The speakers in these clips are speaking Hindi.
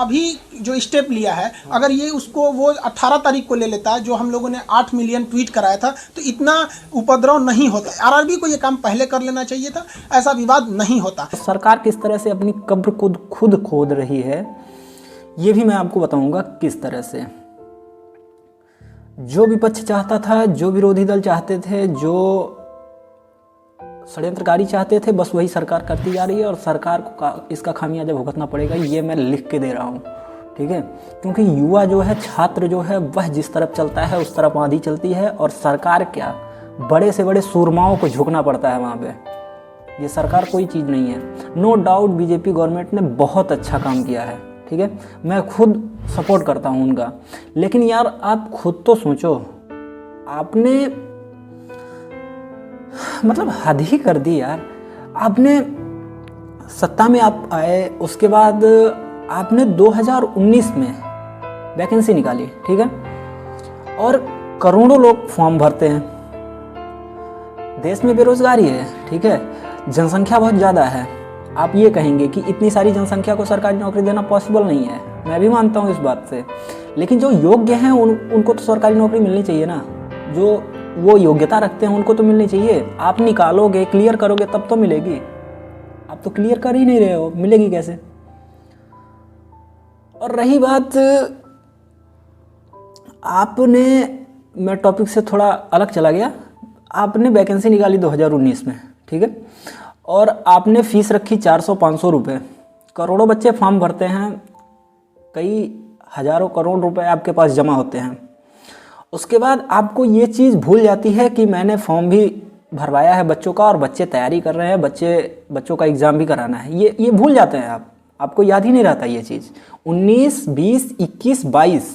अभी जो स्टेप लिया है, अगर ये उसको वो 18 तारीख को ले लेता, जो हम लोगों ने 8 मिलियन ट्वीट कराया था, तो इतना उपद्रव नहीं होता। आरआरबी को ये काम पहले कर लेना चाहिए था, ऐसा विवाद नहीं होता। सरकार किस तरह से अपनी कब्र खुद खोद रही है, ये भी मैं आपको बताऊंगा किस तरह से। जो विपक्ष चाहता था, जो विरोधी दल चाहते थे, जो षड्यंत्रकारी चाहते थे, बस वही सरकार करती जा रही है और सरकार को इसका खामियाजा भुगतना पड़ेगा, ये मैं लिख के दे रहा हूँ, ठीक है। क्योंकि युवा जो है, छात्र जो है, वह जिस तरफ चलता है उस तरफ आंधी चलती है, और सरकार क्या, बड़े से बड़े सूरमाओं को झुकना पड़ता है वहाँ पे। ये सरकार कोई चीज़ नहीं है। नो डाउट बीजेपी गवर्नमेंट ने बहुत अच्छा काम किया है, ठीक है, मैं खुद सपोर्ट करता हूँ उनका। लेकिन यार आप खुद तो सोचो, आपने मतलब हद ही कर दी यार। आपने सत्ता में आप आए, उसके बाद आपने 2019 में वैकेंसी निकाली, ठीक है, और करोड़ों लोग फॉर्म भरते हैं। देश में बेरोजगारी है, ठीक है, जनसंख्या बहुत ज़्यादा है। आप ये कहेंगे कि इतनी सारी जनसंख्या को सरकारी नौकरी देना पॉसिबल नहीं है, मैं भी मानता हूँ इस बात से। लेकिन जो योग्य हैं उनको तो सरकारी नौकरी मिलनी चाहिए ना, जो वो योग्यता रखते हैं उनको तो मिलनी चाहिए। आप निकालोगे, क्लियर करोगे तब तो मिलेगी। आप तो क्लियर कर ही नहीं रहे हो, मिलेगी कैसे। और रही बात आपने, मैं टॉपिक से थोड़ा अलग चला गया, आपने वैकेंसी निकाली 2019 में, ठीक है, और आपने फीस रखी 400-500 रुपये। करोड़ों बच्चे फॉर्म भरते हैं, कई हज़ारों करोड़ रुपए आपके पास जमा होते हैं। उसके बाद आपको ये चीज़ भूल जाती है कि मैंने फॉर्म भी भरवाया है बच्चों का, और बच्चे तैयारी कर रहे हैं, बच्चों का एग्ज़ाम भी कराना है। ये भूल जाते हैं आपको याद ही नहीं रहता ये चीज़। 19, 20, 21, 22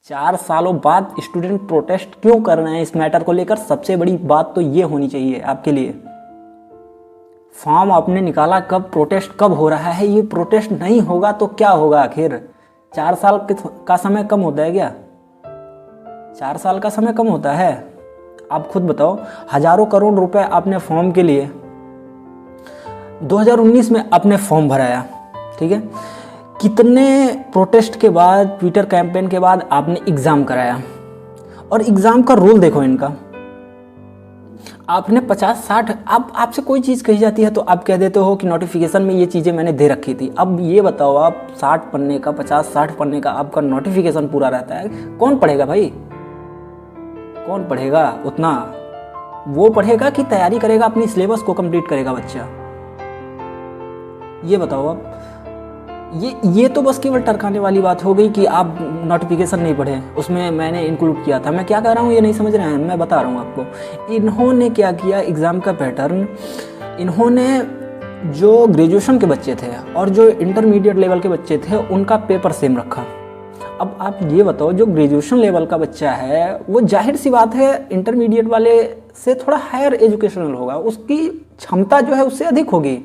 4 सालों बाद स्टूडेंट प्रोटेस्ट क्यों कर रहे हैं इस मैटर को लेकर, सबसे बड़ी बात तो ये होनी चाहिए आपके लिए। फॉर्म आपने निकाला कब, प्रोटेस्ट कब हो रहा है। ये प्रोटेस्ट नहीं होगा तो क्या होगा आखिर। 4 साल का समय कम होता है क्या? 4 साल का समय कम होता है? आप खुद बताओ। हजारों करोड़ रुपए आपने फॉर्म के लिए 2019 में आपने फॉर्म भराया, ठीक है। कितने प्रोटेस्ट के बाद, ट्विटर कैंपेन के बाद आपने एग्ज़ाम कराया, और एग्ज़ाम का रोल देखो इनका। आपने 50-60, आपसे कोई चीज़ कही जाती है तो आप कह देते हो कि नोटिफिकेशन में ये चीज़ें मैंने दे रखी थी। अब ये बताओ, आप 60 पन्ने का, 50-60 पन्ने का आपका नोटिफिकेशन पूरा रहता है, कौन पढ़ेगा भाई? कौन पढ़ेगा उतना? वो पढ़ेगा कि तैयारी करेगा, अपनी सिलेबस को कंप्लीट करेगा बच्चा? ये बताओ आप। ये तो बस केवल टरकाने वाली बात हो गई कि आप नोटिफिकेशन नहीं पढ़े, उसमें मैंने इंक्लूड किया था। मैं क्या कह रहा हूँ ये नहीं समझ रहे हैं, मैं बता रहा हूँ आपको। इन्होंने क्या किया, एग्ज़ाम का पैटर्न, इन्होंने जो ग्रेजुएशन के बच्चे थे और जो इंटरमीडिएट लेवल के बच्चे थे उनका पेपर सेम रखा। अब आप ये बताओ, जो ग्रेजुएशन लेवल का बच्चा है वो जाहिर सी बात है इंटरमीडिएट वाले से थोड़ा हायर एजुकेशनल होगा, उसकी क्षमता जो है उससे अधिक होगी,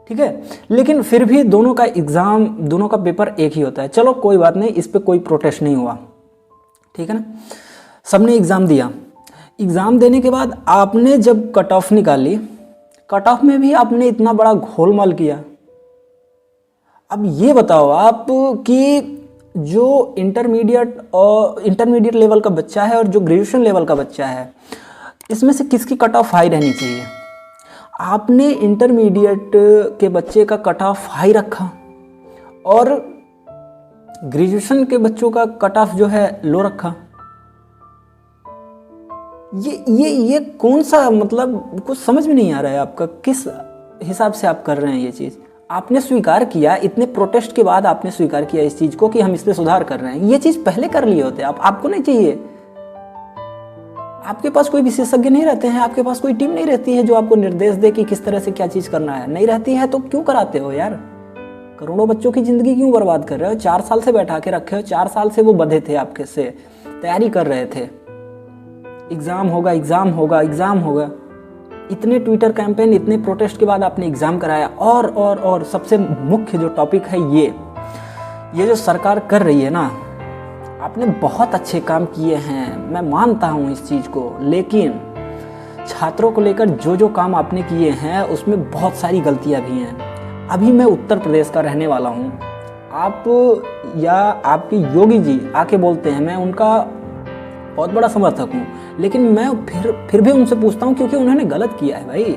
ठीक है। लेकिन फिर भी दोनों का एग्ज़ाम, दोनों का पेपर एक ही होता है। चलो कोई बात नहीं, इस पे कोई प्रोटेस्ट नहीं हुआ, ठीक है ना। सबने एग्ज़ाम दिया। एग्ज़ाम देने के बाद आपने जब कट ऑफ निकाली, कट ऑफ में भी आपने इतना बड़ा घोलमाल किया। अब ये बताओ आप कि जो इंटरमीडिएट लेवल का बच्चा है और जो ग्रेजुएशन लेवल का बच्चा है, इसमें से किसकी कट ऑफ हाई रहनी चाहिए? आपने इंटरमीडिएट के बच्चे का कट ऑफ हाई रखा और ग्रेजुएशन के बच्चों का कट ऑफ जो है लो रखा। ये कौन सा, मतलब कुछ समझ में नहीं आ रहा है आपका, किस हिसाब से आप कर रहे हैं ये चीज़। आपने स्वीकार किया, इतने प्रोटेस्ट के बाद आपने स्वीकार किया इस चीज़ को कि हम इस पे सुधार कर रहे हैं। ये चीज़ पहले कर लिए होते आपको नहीं चाहिए। आपके पास कोई विशेषज्ञ नहीं रहते हैं, आपके पास कोई टीम नहीं रहती है जो आपको निर्देश दे कि किस तरह से क्या चीज़ करना है। नहीं रहती है तो क्यों कराते हो यार? करोड़ों बच्चों की ज़िंदगी क्यों बर्बाद कर रहे हो? 4 साल से बैठा के रखे हो, 4 साल से वो बंधे थे आपके से, तैयारी कर रहे थे, एग्ज़ाम होगा, एग्ज़ाम होगा, एग्ज़ाम होगा। इतने ट्विटर कैंपेन, इतने प्रोटेस्ट के बाद आपने एग्ज़ाम कराया। और सबसे मुख्य जो टॉपिक है, ये जो सरकार कर रही है ना, आपने बहुत अच्छे काम किए हैं, मैं मानता हूँ इस चीज़ को। लेकिन छात्रों को लेकर जो काम आपने किए हैं उसमें बहुत सारी गलतियाँ भी हैं। अभी मैं उत्तर प्रदेश का रहने वाला हूँ, आप या आपके योगी जी आके बोलते हैं, मैं उनका बहुत बड़ा समर्थक हूँ, लेकिन मैं फिर भी उनसे पूछता हूँ, क्योंकि उन्होंने गलत किया है भाई,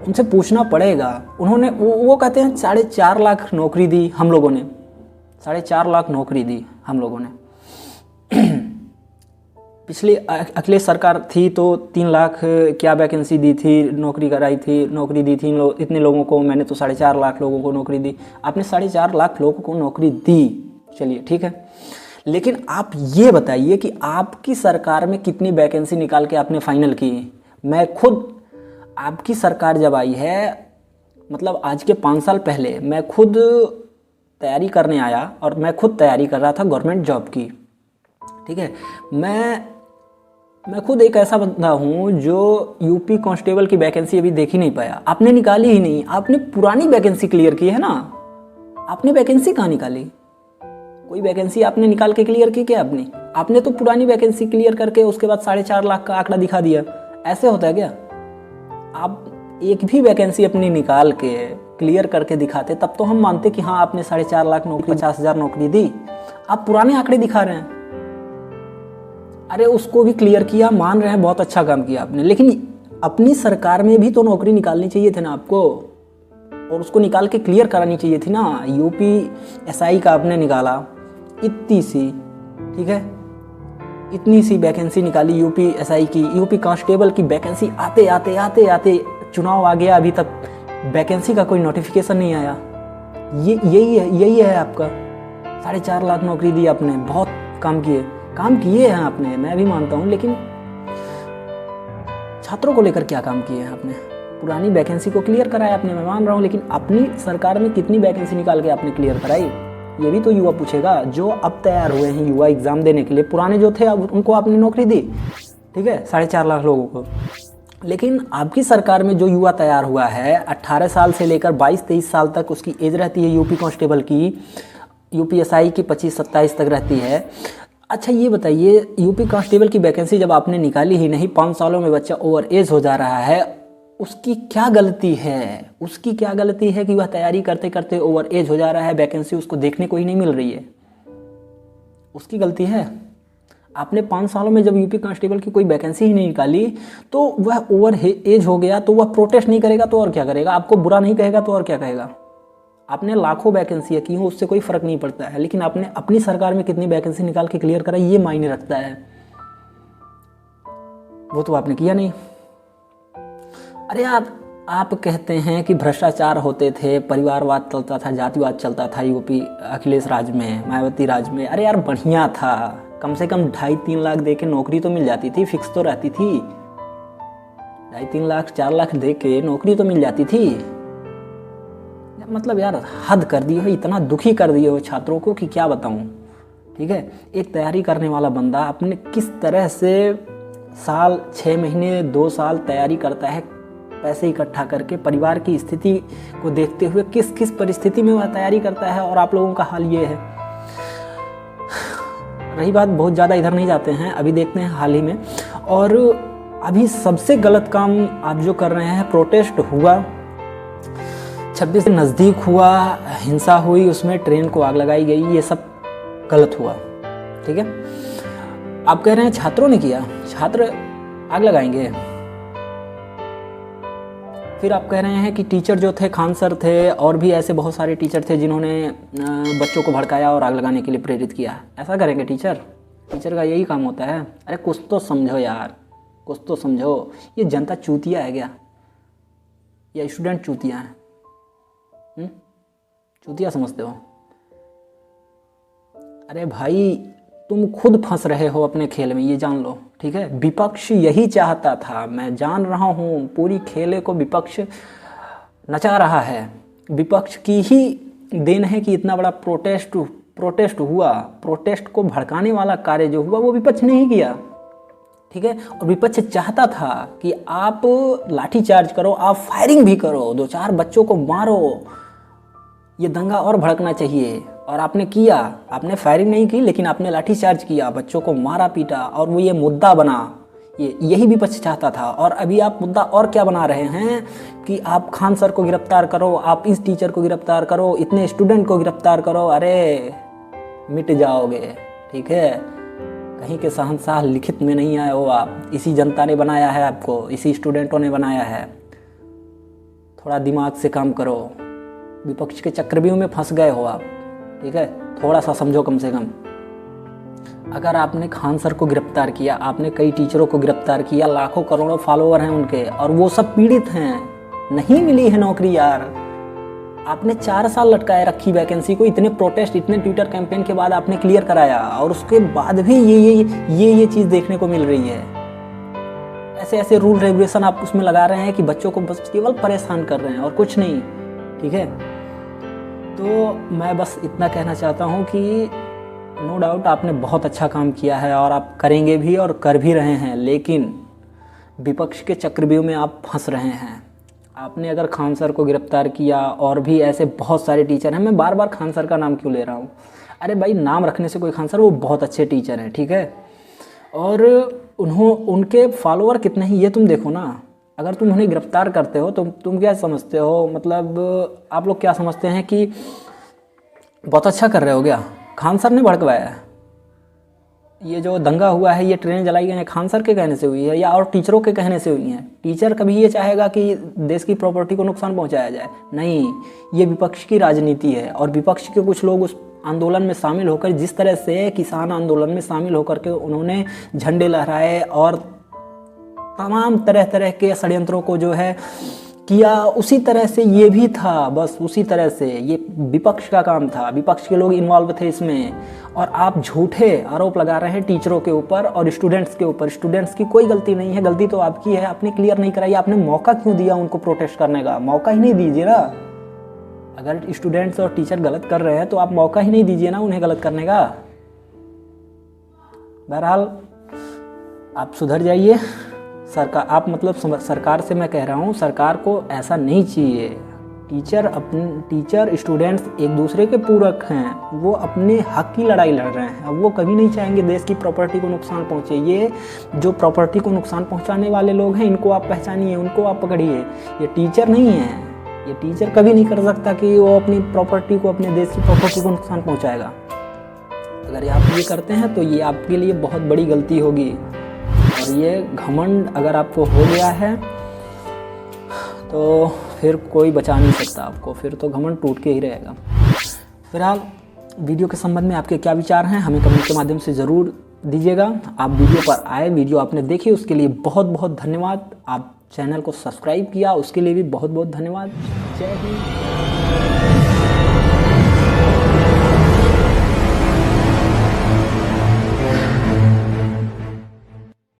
उनसे पूछना पड़ेगा। उन्होंने वो कहते हैं 4.5 लाख नौकरी दी हम लोगों ने, 4.5 लाख नौकरी दी हम लोगों ने। पिछली अखिलेश सरकार थी तो 3 लाख क्या वैकेंसी दी थी, नौकरी दी थी इतने लोगों को, मैंने तो 4.5 लाख लोगों को नौकरी दी। आपने 4.5 लाख लोगों को नौकरी दी, चलिए ठीक है, लेकिन आप ये बताइए कि आपकी सरकार में कितनी वैकेंसी निकाल के आपने फाइनल की। मैं खुद, आपकी सरकार जब आई है, मतलब आज के 5 साल पहले मैं खुद तैयारी करने आया और मैं खुद तैयारी कर रहा था गवर्नमेंट जॉब की, ठीक है। मैं खुद एक ऐसा बंदा हूँ जो यूपी कांस्टेबल की वैकेंसी अभी देख ही नहीं पाया। आपने निकाली ही नहीं, आपने पुरानी वैकेंसी क्लियर की है ना, आपने वैकेंसी कहाँ निकाली? कोई वैकेंसी आपने निकाल के क्लियर की क्या? आपने तो पुरानी वैकेंसी क्लियर करके उसके बाद 4.5 लाख का आंकड़ा दिखा दिया। ऐसे होता है क्या? आप एक भी वैकेंसी अपनी निकाल के क्लियर करके दिखाते, तब तो हम मानते कि हाँ आपने 4.5 लाख नौकरी, 50,000 नौकरी दी। आप पुराने आंकड़े दिखा रहे हैं। अरे उसको भी क्लियर किया, मान रहे हैं बहुत अच्छा काम किया आपने, लेकिन अपनी सरकार में भी तो नौकरी निकालनी चाहिए थी ना आपको, और उसको निकाल के क्लियर करानी चाहिए थी ना। यूपी एसआई का आपने निकाला इतनी सी, ठीक है, इतनी सी वैकेंसी निकाली यूपी एसआई की। यूपी कांस्टेबल की वैकेंसी आते आते चुनाव आ गया, अभी तक वैकेंसी का कोई नोटिफिकेशन नहीं आया। यही है आपका। 4.5 लाख नौकरी दी आपने, बहुत काम किए हैं आपने, मैं भी मानता हूँ, लेकिन छात्रों को लेकर क्या काम किए हैं आपने? पुरानी वैकेंसी को क्लियर कराया आपने, मैं मान रहा हूँ, लेकिन अपनी सरकार में कितनी वैकेंसी निकाल के आपने क्लियर कराई? ये भी तो युवा पूछेगा, जो अब तैयार हुए हैं युवा एग्जाम देने के लिए। पुराने जो थे अब उनको आपने नौकरी दी, ठीक है, 4.5 लाख लोगों को। लेकिन आपकी सरकार में जो युवा तैयार हुआ है 18 साल से लेकर 22-23 साल तक उसकी एज रहती है यूपी कांस्टेबल की, यूपी एसआई की 25-27 तक रहती है। अच्छा ये बताइए, यूपी कांस्टेबल की वैकेंसी जब आपने निकाली ही नहीं, 5 सालों में बच्चा ओवर एज हो जा रहा है, उसकी क्या गलती है? उसकी क्या गलती है कि वह तैयारी करते करते ओवर एज हो जा रहा है, वैकेंसी उसको देखने को ही नहीं मिल रही है? उसकी गलती है? आपने 5 सालों में जब यूपी कांस्टेबल की कोई वैकेंसी ही नहीं निकाली तो वह ओवर एज हो गया, तो वह प्रोटेस्ट नहीं करेगा तो और क्या करेगा? आपको बुरा नहीं कहेगा तो और क्या कहेगा? आपने लाखों वैकेंसी की हो, उससे कोई फ़र्क नहीं पड़ता है, लेकिन आपने अपनी सरकार में कितनी वैकेंसी निकाल के क्लियर करा, ये मायने रखता है। वो तो आपने किया नहीं। अरे आप कहते हैं कि भ्रष्टाचार होते थे, परिवारवाद चलता था, जातिवाद चलता था यूपी अखिलेश राज में, मायावती राज में। अरे यार बढ़िया था, कम से कम 2.5-3 लाख दे के नौकरी तो मिल जाती थी, फिक्स तो रहती थी। 2.5-3 लाख 4 लाख दे के नौकरी तो मिल जाती थी। मतलब यार हद कर दी हो, इतना दुखी कर दिए हो छात्रों को कि क्या बताऊं, ठीक है। एक तैयारी करने वाला बंदा अपने किस तरह से साल 6 महीने 2 साल तैयारी करता है, पैसे इकट्ठा करके, परिवार की स्थिति को देखते हुए किस किस परिस्थिति में वह तैयारी करता है, और आप लोगों का हाल ये है। रही बात, बहुत ज़्यादा इधर नहीं जाते हैं, अभी देखते हैं हाल ही में। और अभी सबसे गलत काम आप जो कर रहे हैं, प्रोटेस्ट हुआ 26 से नज़दीक हुआ, हिंसा हुई, उसमें ट्रेन को आग लगाई गई, ये सब गलत हुआ, ठीक है। आप कह रहे हैं छात्रों ने किया, छात्र आग लगाएंगे। फिर आप कह रहे हैं कि टीचर जो थे, खान सर थे, और भी ऐसे बहुत सारे टीचर थे जिन्होंने बच्चों को भड़काया और आग लगाने के लिए प्रेरित किया। ऐसा करेंगे टीचर का यही काम होता है? अरे कुछ तो समझो यार, कुछ तो समझो। ये जनता चूतिया है क्या, या स्टूडेंट चूतिया है? चूतिया समझते हो? अरे भाई तुम खुद फंस रहे हो अपने खेल में, ये जान लो, ठीक है। विपक्ष यही चाहता था, मैं जान रहा हूँ, पूरी खेले को विपक्ष नचा रहा है। विपक्ष की ही देन है कि इतना बड़ा प्रोटेस्ट हुआ। प्रोटेस्ट को भड़काने वाला कार्य जो हुआ वो विपक्ष ने ही किया, ठीक है। और विपक्ष चाहता था कि आप लाठीचार्ज करो, आप फायरिंग भी करो, 2-4 बच्चों को मारो, ये दंगा और भड़कना चाहिए। और आपने किया, आपने फायरिंग नहीं की, लेकिन आपने लाठीचार्ज किया, बच्चों को मारा पीटा, और वो ये मुद्दा बना। यही विपक्ष चाहता था। और अभी आप मुद्दा और क्या बना रहे हैं कि आप खान सर को गिरफ्तार करो, आप इस टीचर को गिरफ्तार करो, इतने स्टूडेंट को गिरफ्तार करो। अरे मिट जाओगे, ठीक है। कहीं के शहंशाह लिखित में नहीं आए हो आप, इसी जनता ने बनाया है आपको, इसी स्टूडेंटों ने बनाया है। थोड़ा दिमाग से काम करो, विपक्ष के चक्रव्यूह में फंस गए हो आप, ठीक है। थोड़ा सा समझो कम से कम। अगर आपने खान सर को गिरफ्तार किया, आपने कई टीचरों को गिरफ्तार किया, लाखों करोड़ों फॉलोअर हैं उनके, और वो सब पीड़ित हैं, नहीं मिली है नौकरी यार। आपने 4 साल लटकाए रखी वैकेंसी को, इतने प्रोटेस्ट, इतने ट्विटर कैंपेन के बाद आपने क्लियर कराया, और उसके बाद भी ये चीज़ देखने को मिल रही है। ऐसे ऐसे रूल रेगुलेशन आप उसमें लगा रहे हैं कि बच्चों को बस केवल परेशान कर रहे हैं और कुछ नहीं, ठीक है। तो मैं बस इतना कहना चाहता हूँ कि नो डाउट आपने बहुत अच्छा काम किया है और आप करेंगे भी और कर भी रहे हैं, लेकिन विपक्ष के चक्रव्यूह में आप फंस रहे हैं। आपने अगर खान सर को गिरफ्तार किया, और भी ऐसे बहुत सारे टीचर हैं, मैं बार बार खान सर का नाम क्यों ले रहा हूँ? अरे भाई, नाम रखने से कोई खान सर, वो बहुत अच्छे टीचर हैं, ठीक है। और उनके फॉलोअर कितने हैं ये तुम देखो ना। अगर तुम उन्हें गिरफ्तार करते हो तो तुम क्या समझते हो, मतलब आप लोग क्या समझते हैं कि बहुत अच्छा कर रहे हो क्या? खान सर ने भड़कवाया है, ये जो दंगा हुआ है, ये ट्रेन जलाई गई है, खान सर के कहने से हुई है या और टीचरों के कहने से हुई हैं? टीचर कभी ये चाहेगा कि देश की प्रॉपर्टी को नुकसान पहुंचाया जाए? नहीं, ये विपक्ष की राजनीति है। और विपक्ष के कुछ लोग उस आंदोलन में शामिल होकर, जिस तरह से किसान आंदोलन में शामिल होकर के उन्होंने झंडे लहराए और तमाम तरह तरह के षड्यंत्रों को जो है किया, उसी तरह से ये भी था। बस उसी तरह से ये विपक्ष का काम था, विपक्ष के लोग इन्वॉल्व थे इसमें। और आप झूठे आरोप लगा रहे हैं टीचरों के ऊपर और स्टूडेंट्स के ऊपर। स्टूडेंट्स की कोई गलती नहीं है, गलती तो आपकी है, आपने क्लियर नहीं कराई। आपने मौका क्यों दिया उनको प्रोटेस्ट करने का? मौका ही नहीं दीजिए ना। अगर स्टूडेंट्स और टीचर गलत कर रहे हैं तो आप मौका ही नहीं दीजिए ना उन्हें गलत करने का। बहरहाल आप सुधर जाइए। सरकार, आप मतलब सरकार से मैं कह रहा हूँ, सरकार को ऐसा नहीं चाहिए। टीचर स्टूडेंट्स एक दूसरे के पूरक हैं, वो अपने हक की लड़ाई लड़ रहे हैं। अब वो कभी नहीं चाहेंगे देश की प्रॉपर्टी को नुकसान पहुँचे। ये जो प्रॉपर्टी को नुकसान पहुँचाने वाले लोग हैं, इनको आप पहचानिए, उनको आप पकड़िए। ये टीचर नहीं है, ये टीचर कभी नहीं कर सकता कि वो अपनी प्रॉपर्टी को, अपने देश की प्रॉपर्टी को नुकसान पहुँचाएगा। अगर आप ये करते हैं तो ये आपके लिए बहुत बड़ी गलती होगी। और ये घमंड अगर आपको हो गया है तो फिर कोई बचा नहीं सकता आपको, फिर तो घमंड टूट के ही रहेगा। फिलहाल वीडियो के संबंध में आपके क्या विचार हैं, हमें कमेंट के माध्यम से ज़रूर दीजिएगा। आप वीडियो पर आए, वीडियो आपने देखी, उसके लिए बहुत बहुत धन्यवाद। आप चैनल को सब्सक्राइब किया, उसके लिए भी बहुत बहुत धन्यवाद। जय हिंद।